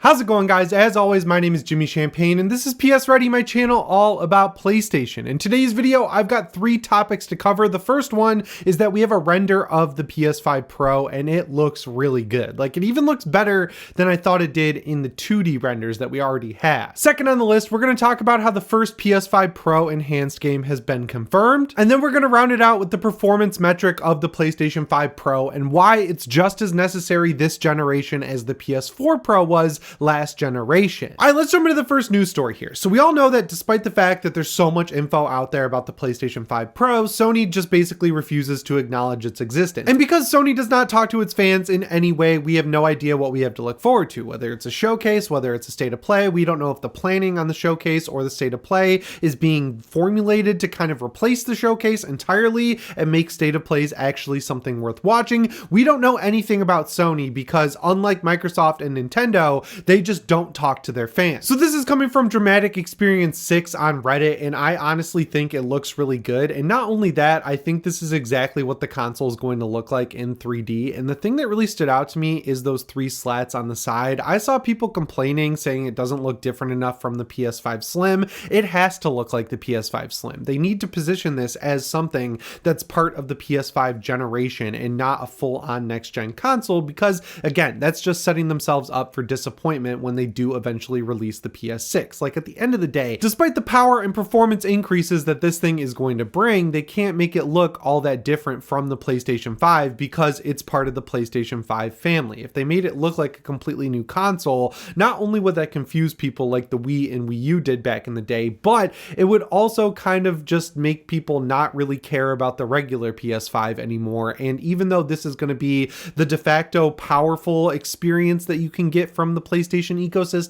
How's it going, guys? As always, my name is Jimmy Champagne and this is PSReady, my channel all about PlayStation. In today's video, I've got 3 topics to cover. The first one is that we have a render of the PS5 Pro and it looks really good. Like, it even looks better than I thought it did in the 2D renders that we already have. Second on the list, we're going to talk about how the first PS5 Pro enhanced game has been confirmed. And then we're going to round it out with the performance metric of the PlayStation 5 Pro and why it's just as necessary this generation as the PS4 Pro was last generation. All right, let's jump into the first news story here. So we all know that despite the fact that there's so much info out there about the PlayStation 5 Pro, Sony just basically refuses to acknowledge its existence. And because Sony does not talk to its fans in any way, we have no idea what we have to look forward to, whether it's a showcase, whether it's a state of play. We don't know if the planning on the showcase or the state of play is being formulated to kind of replace the showcase entirely and make state of plays actually something worth watching. We don't know anything about Sony because unlike Microsoft and Nintendo, they just don't talk to their fans. So this is coming from Dramatic Experience 6 on Reddit, and I honestly think it looks really good. And not only that, I think this is exactly what the console is going to look like in 3D. And the thing that really stood out to me is those 3 slats on the side. I saw people complaining, saying it doesn't look different enough from the PS5 Slim. It has to look like the PS5 Slim. They need to position this as something that's part of the PS5 generation and not a full-on next-gen console, because again, that's just setting themselves up for disappointment when they do eventually release the PS6. Like, at the end of the day, despite the power and performance increases that this thing is going to bring, they can't make it look all that different from the PlayStation 5 because it's part of the PlayStation 5 family. If they made it look like a completely new console, not only would that confuse people like the Wii and Wii U did back in the day, but it would also kind of just make people not really care about the regular PS5 anymore. And even though this is going to be the de facto powerful experience that you can get from the PlayStation ecosystem,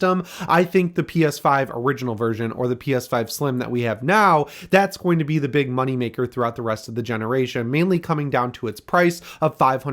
I think the PS5 original version or the PS5 Slim that we have now, that's going to be the big moneymaker throughout the rest of the generation, mainly coming down to its price of $500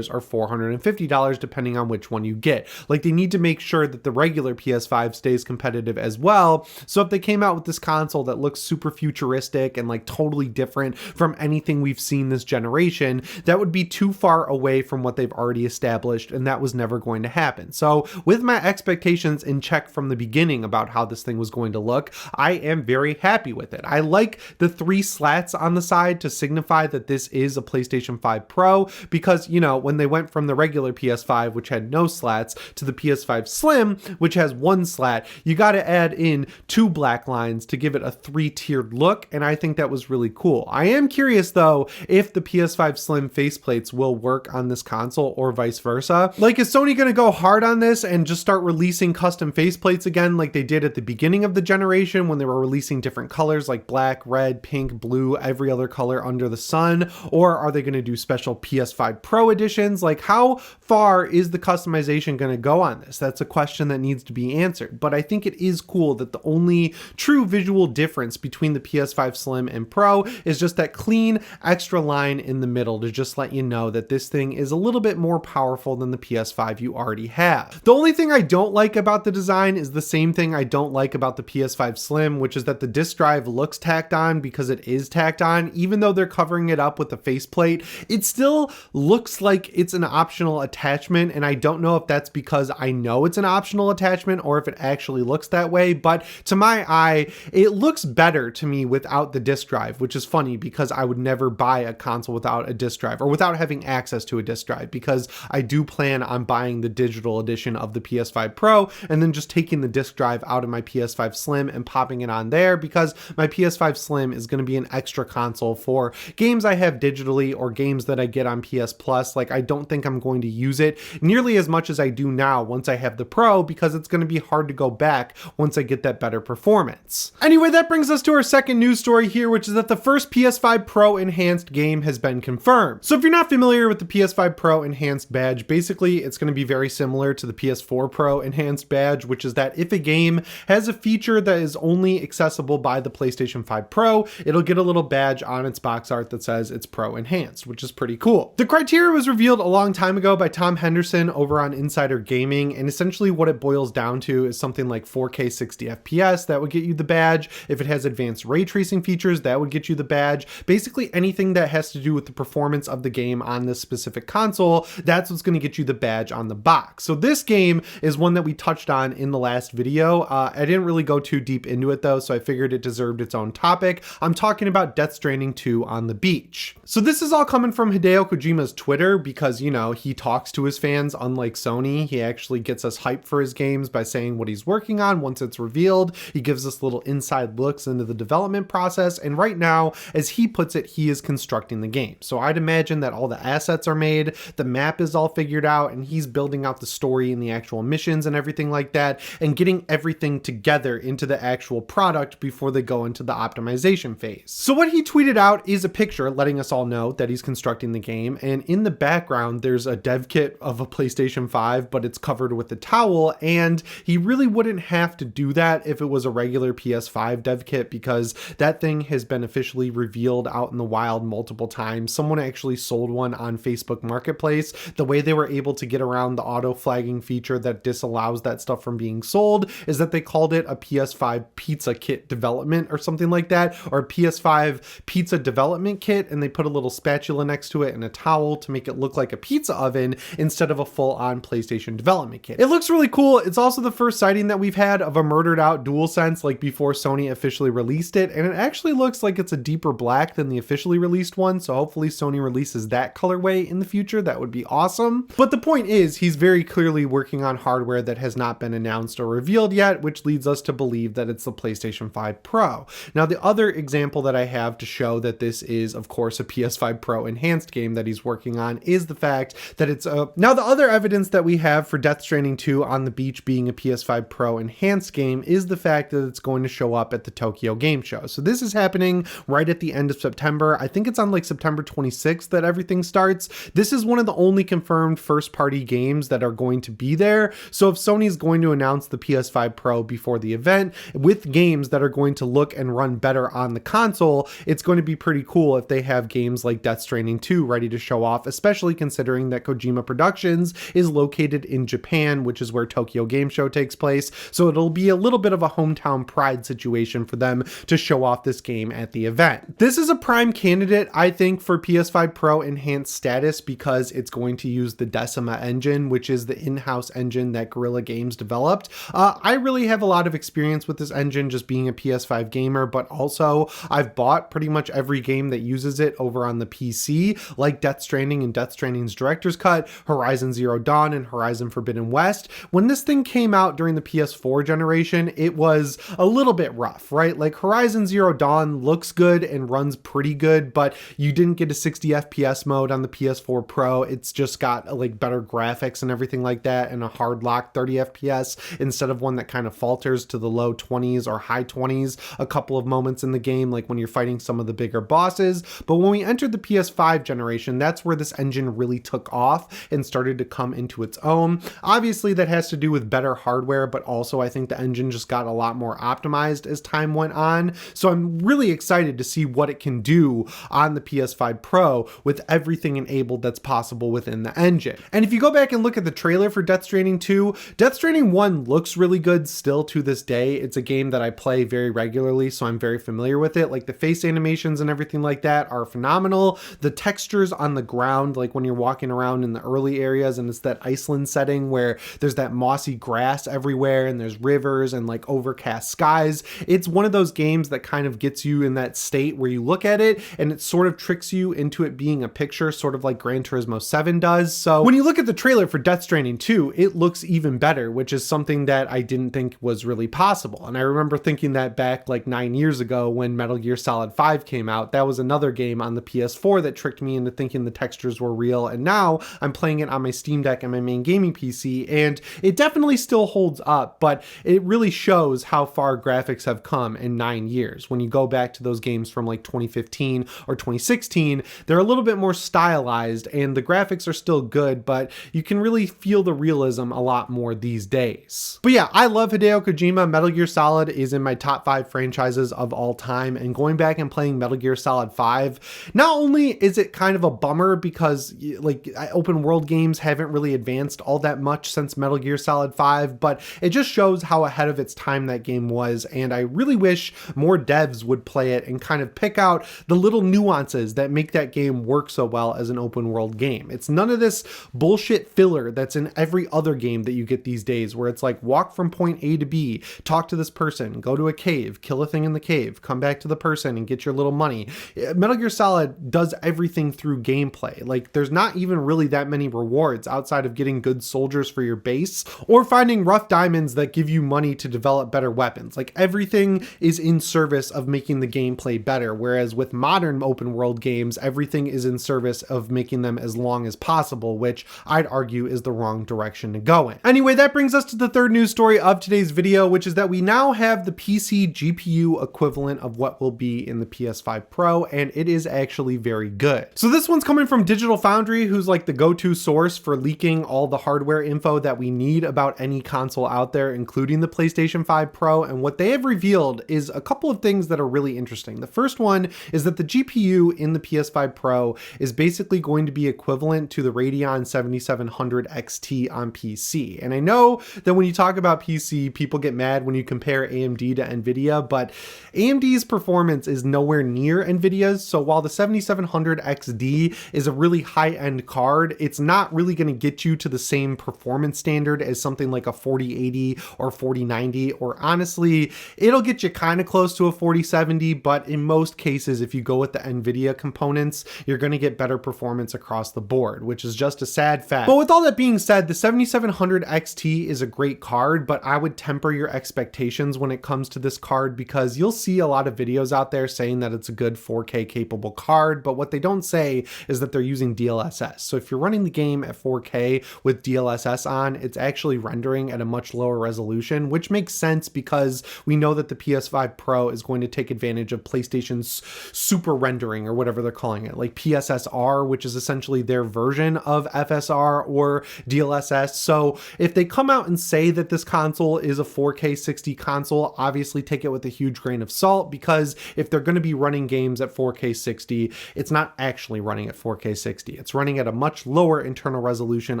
or $450 depending on which one you get. Like, they need to make sure that the regular PS5 stays competitive as well. So if they came out with this console that looks super futuristic and like totally different from anything we've seen this generation, that would be too far away from what they've already established, and that was never going to happen. So with my expectations in check from the beginning about how this thing was going to look, I am very happy with it. I like the 3 slats on the side to signify that this is a PlayStation 5 Pro, because, you know, when they went from the regular PS5, which had no slats, to the PS5 Slim, which has 1 slat, you got to add in 2 black lines to give it a 3-tiered look, and I think that was really cool. I am curious though if the PS5 Slim faceplates will work on this console or vice versa. Like, is Sony going to go hard on this and just start releasing custom faceplates again like they did at the beginning of the generation when they were releasing different colors like black, red, pink, blue, every other color under the sun? Or are they going to do special PS5 Pro editions? Like, how far is the customization going to go on this? That's a question that needs to be answered. But I think it is cool that the only true visual difference between the PS5 Slim and Pro is just that clean extra line in the middle to just let you know that this thing is a little bit more powerful than the PS5 you already have. The only thing I don't like about the design is the same thing I don't like about the PS5 Slim, which is that the disk drive looks tacked on because it is tacked on. Even though they're covering it up with the faceplate, it still looks like it's an optional attachment, and I don't know if that's because I know it's an optional attachment or if it actually looks that way, but to my eye, it looks better to me without the disk drive, which is funny because I would never buy a console without a disk drive or without having access to a disk drive, because I do plan on buying the digital edition of the PS5 Pro and then just taking the disk drive out of my PS5 Slim and popping it on there, because my PS5 Slim is going to be an extra console for games I have digitally or games that I get on PS Plus. Like, I don't think I'm going to use it nearly as much as I do now once I have the Pro, because it's going to be hard to go back once I get that better performance. Anyway, that brings us to our second news story here, which is that the first PS5 Pro enhanced game has been confirmed. So if you're not familiar with the PS5 Pro enhanced badge, basically it's going to be very similar to the PS4 Pro enhanced badge, which is that if a game has a feature that is only accessible by the PlayStation 5 Pro, it'll get a little badge on its box art that says it's Pro enhanced, which is pretty cool. The criteria was revealed a long time ago by Tom Henderson over on Insider Gaming, and essentially what it boils down to is something like 4K 60 FPS that would get you the badge. If it has advanced ray tracing features, that would get you the badge. Basically anything that has to do with the performance of the game on this specific console, that's what's going to get you the badge on the box. So this game is one that we touched on in the last video. I didn't really go too deep into it though, so I figured it deserved its own topic. I'm talking about Death Stranding 2 on the beach. So this is all coming from Hideo Kojima's Twitter because, you know, he talks to his fans unlike Sony. He actually gets us hyped for his games by saying what he's working on once it's revealed. He gives us little inside looks into the development process, and right now, as he puts it, he is constructing the game. So I'd imagine that all the assets are made, the map is all figured out, and he's building out the story and the actual missions and everything like that, and getting everything together into the actual product before they go into the optimization phase. So what he tweeted out is a picture letting us all know that he's constructing the game, and in the background there's a dev kit of a PlayStation 5, but it's covered with a towel, and he really wouldn't have to do that if it was a regular PS5 dev kit, because that thing has been officially revealed out in the wild multiple times. Someone actually sold one on Facebook Marketplace. The way they were able to get around the auto flagging feature that disallows that stuff from being sold is that they called it a PS5 pizza kit development or something like that, or a PS5 pizza development kit, and they put a little spatula next to it and a towel to make it look like a pizza oven instead of a full-on PlayStation development kit. It looks really cool. It's also the first sighting that we've had of a murdered out DualSense, like before Sony officially released it, and it actually looks like it's a deeper black than the officially released one, so hopefully Sony releases that colorway in the future. That would be awesome. But the point is, he's very clearly working on hardware that has not been announced or revealed yet, which leads us to believe that it's the PlayStation 5 Pro. Now, the other example that I have to show that this is, of course, a PS5 Pro enhanced game that he's working on is the fact that it's now the other evidence that we have for Death Stranding 2 on the beach being a PS5 Pro enhanced game is the fact that it's going to show up at the Tokyo Game Show. So this is happening right at the end of September. I think it's on like September 26th that everything starts. This is one of the only confirmed first party games that are going to be there. So if Sony's going to announce the PS5 Pro before the event with games that are going to look and run better on the console, it's going to be pretty cool if they have games like Death Stranding 2 ready to show off, especially considering that Kojima Productions is located in Japan, which is where Tokyo Game Show takes place. So it'll be a little bit of a hometown pride situation for them to show off this game at the event. This is a prime candidate, I think, for PS5 Pro enhanced status because it's going to use the Decima engine, which is the in-house engine that Guerrilla Games developed. I really have a lot of experience with this engine just being a PS5 gamer, but also I've bought pretty much every game that uses it over on the PC, like Death Stranding and Death Stranding's Director's Cut, Horizon Zero Dawn, and Horizon Forbidden West. When this thing came out during the PS4 generation, it was a little bit rough, right? Like Horizon Zero Dawn looks good and runs pretty good, but you didn't get a 60 FPS mode on the PS4 Pro. It's just got like better graphics and everything like that, and a hard lock 30 FPS instead of one that kind of falters to the low 20s or high 20s a couple of moments in the game, like when you're fighting some of the bigger bosses. But when we entered the PS5 generation, that's where this engine really took off and started to come into its own. Obviously that has to do with better hardware, but also I think the engine just got a lot more optimized as time went on. So I'm really excited to see what it can do on the PS5 Pro with everything enabled that's possible within the engine. And if you go back and look at the trailer for Death Stranding 2, Death Stranding 1 looks really good still to this day. It's a game that I play very regularly, so I'm very familiar with it. Like the face animations and everything like that are phenomenal. The textures on the ground, like when you're walking around in the early areas and it's that Iceland setting where there's that mossy grass everywhere and there's rivers and like overcast skies. It's one of those games that kind of gets you in that state where you look at it and it sort of tricks you into it being a picture, sort of like Gran Turismo 7 does. So when you look at the trailer for Death Stranding 2, it looks even better, which is something that I didn't think was really possible. And I remember thinking that back like 9 years ago when Metal Gear Solid 5 came out. That was another game on the PS4 that tricked me into thinking the textures were real, and now I'm playing it on my Steam Deck and my main gaming PC, and it definitely still holds up, but it really shows how far graphics have come in 9 years. When you go back to those games from like 2015 or 2016, they're a little bit more stylized and the graphics are still good, but you can really feel the realism a lot more these days. But yeah, I love Hideo Kojima. Metal Gear Solid is in my top 5 franchises of all time, and going back and playing Metal Gear Solid 5, not only is it kind of a bummer because like open world games haven't really advanced all that much since Metal Gear Solid 5, but it just shows how ahead of its time that game was, and I really wish more devs would play it and kind of pick out the little nuances that make that game work so well as an open world game. It's none of this bullshit filler that's in every other game game that you get these days where it's like walk from point A to B, talk to this person, go to a cave, kill a thing in the cave, come back to the person and get your little money. Metal Gear Solid does everything through gameplay. Like, there's not even really that many rewards outside of getting good soldiers for your base or finding rough diamonds that give you money to develop better weapons. Like, everything is in service of making the gameplay better, whereas with modern open world games, everything is in service of making them as long as possible, which I'd argue is the wrong direction to go in. Anyway, that brings us to the third news story of today's video, which is that we now have the PC GPU equivalent of what will be in the PS5 Pro, and it is actually very good. So this one's coming from Digital Foundry, who's like the go-to source for leaking all the hardware info that we need about any console out there, including the PlayStation 5 Pro, and what they have revealed is a couple of things that are really interesting. The first one is that the GPU in the PS5 Pro is basically going to be equivalent to the Radeon 7700 XT on PC. And I know that when you talk about PC, people get mad when you compare AMD to NVIDIA, but AMD's performance is nowhere near NVIDIA's. So while the 7700 XD is a really high-end card, it's not really going to get you to the same performance standard as something like a 4080 or 4090, or honestly, it'll get you kind of close to a 4070, but in most cases, if you go with the NVIDIA components, you're going to get better performance across the board, which is just a sad fact. But with all that being said, the 7700 XT is a great card, but I would temper your expectations when it comes to this card, because you'll see a lot of videos out there saying that it's a good 4K capable card, but what they don't say is that they're using DLSS. So if you're running the game at 4K with DLSS on, it's actually rendering at a much lower resolution, which makes sense because we know that the PS5 Pro is going to take advantage of PlayStation's super rendering, or whatever they're calling it, like PSSR, which is essentially their version of FSR or DLSS. So if they come out and say that this console is a 4K 60 console, obviously take it with a huge grain of salt, because if they're going to be running games at 4K 60, it's not actually running at 4K 60. It's running at a much lower internal resolution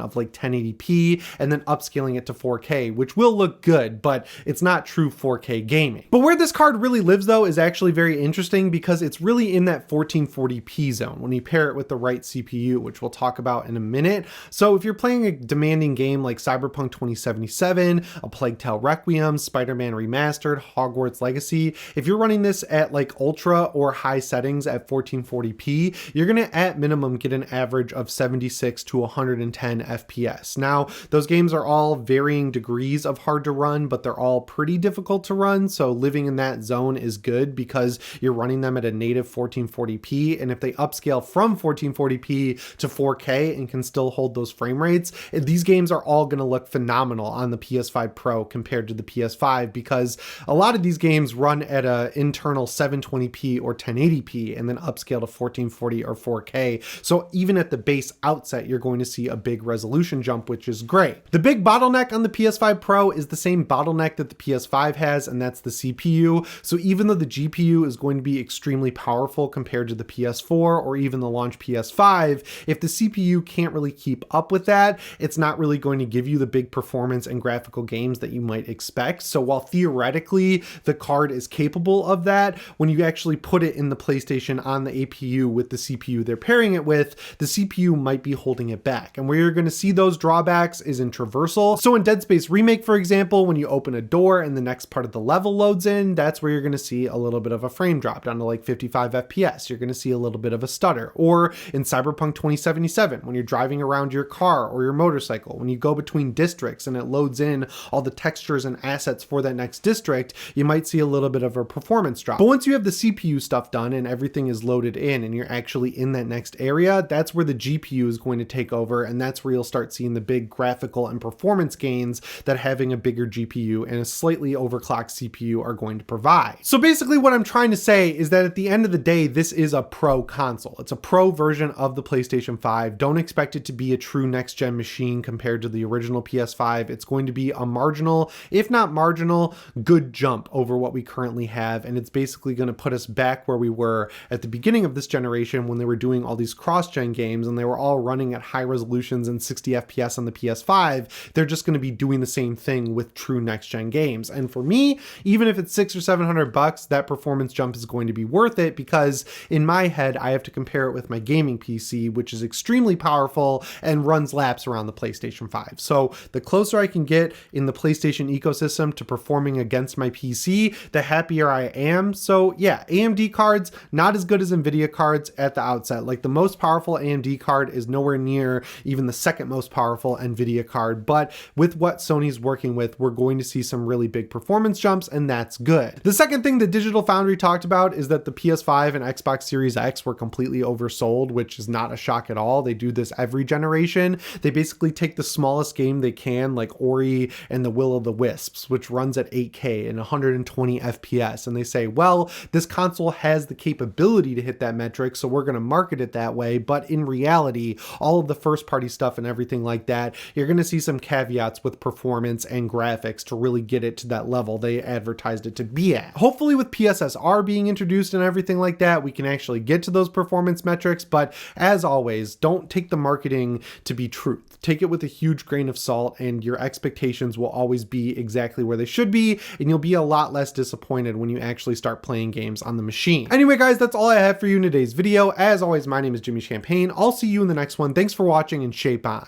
of like 1080p and then upscaling it to 4K, which will look good, but it's not true 4K gaming. But where this card really lives though is actually very interesting, because it's really in that 1440p zone when you pair it with the right CPU, which we'll talk about in a minute. So if you're playing a demanding game like Cyberpunk 2077, A Plague Tale Requiem, Spider-Man Remastered, Hogwarts Legacy, if you're running this at like ultra or high settings at 1440p, you're gonna at minimum get an average of 76 to 110 FPS. Now, those games are all varying degrees of hard to run, but they're all pretty difficult to run, so living in that zone is good because you're running them at a native 1440p, and if they upscale from 1440p to 4K and can still hold those frame rates, these games are all gonna look phenomenal on the PS5 Pro compared to the PS5, because a lot of these games run at a internal 720p or 1080p and then upscale to 1440 or 4K. So even at the base outset, you're going to see a big resolution jump, which is great. The big bottleneck on the PS5 Pro is the same bottleneck that the PS5 has, and that's the CPU. So even though the GPU is going to be extremely powerful compared to the PS4 or even the launch PS5, if the CPU can't really keep up with that, it's not really going to give you the big performance and graphical games that you might expect. So while theoretically the card is capable of that, when you actually put it in the PlayStation on the APU with the CPU they're pairing it with, the CPU might be holding it back. And where you're going to see those drawbacks is in traversal. So in Dead Space Remake, for example, when you open a door and the next part of the level loads in, that's where you're going to see a little bit of a frame drop down to like 55 FPS. You're going to see a little bit of a stutter. Or in Cyberpunk 2077, when you're driving around your car or your motorcycle, when you go between districts and it loads in all the textures and assets for that next district, you might see a little bit of a performance drop. But once you have the CPU stuff done and everything is loaded in and you're actually in that next area, that's where the GPU is going to take over, and that's where you'll start seeing the big graphical and performance gains that having a bigger GPU and a slightly overclocked CPU are going to provide. So basically what I'm trying to say is that at the end of the day, this is a pro console. It's a pro version of the PlayStation 5. Don't expect it to be a true next-gen machine compared to the original PS5. It's going to be a marginal, if not marginal, good jump over what we currently have, and it's basically going to put us back where we were at the beginning of this generation when they were doing all these cross-gen games and they were all running at high resolutions and 60 FPS on the PS5. They're just going to be doing the same thing with true next-gen games. And for me, even if it's $600 or $700, that performance jump is going to be worth it, because in my head, I have to compare it with my gaming PC, which is extremely powerful and runs laps around the PlayStation 5. So the closer I can get in the PlayStation ecosystem to performing against my PC, the happier I am. So yeah, AMD cards, not as good as NVIDIA cards at the outset. Like the most powerful AMD card is nowhere near even the second most powerful NVIDIA card. But with what Sony's working with, we're going to see some really big performance jumps, and that's good. The second thing that Digital Foundry talked about is that the PS5 and Xbox Series X were completely oversold, which is not a shock at all. They do this every generation. They basically take the smallest game they can, like Ori and the Will of the Wisps, which runs at 8K and 120 FPS, and they say, well, this console has the capability to hit that metric, so we're going to market it that way. But in reality, all of the first party stuff and everything like that, you're going to see some caveats with performance and graphics to really get it to that level they advertised it to be at. Hopefully with PSSR being introduced and everything like that, we can actually get to those performance metrics. But as always, don't take the marketing to be truth. Take it with a huge grain of salt, and your expectations will always be exactly where they should be, and you'll be a lot less disappointed when you actually start playing games on the machine. Anyway, guys, that's all I have for you in today's video. As always, my name is Jimmy Champagne. I'll see you in the next one. Thanks for watching, and shape on.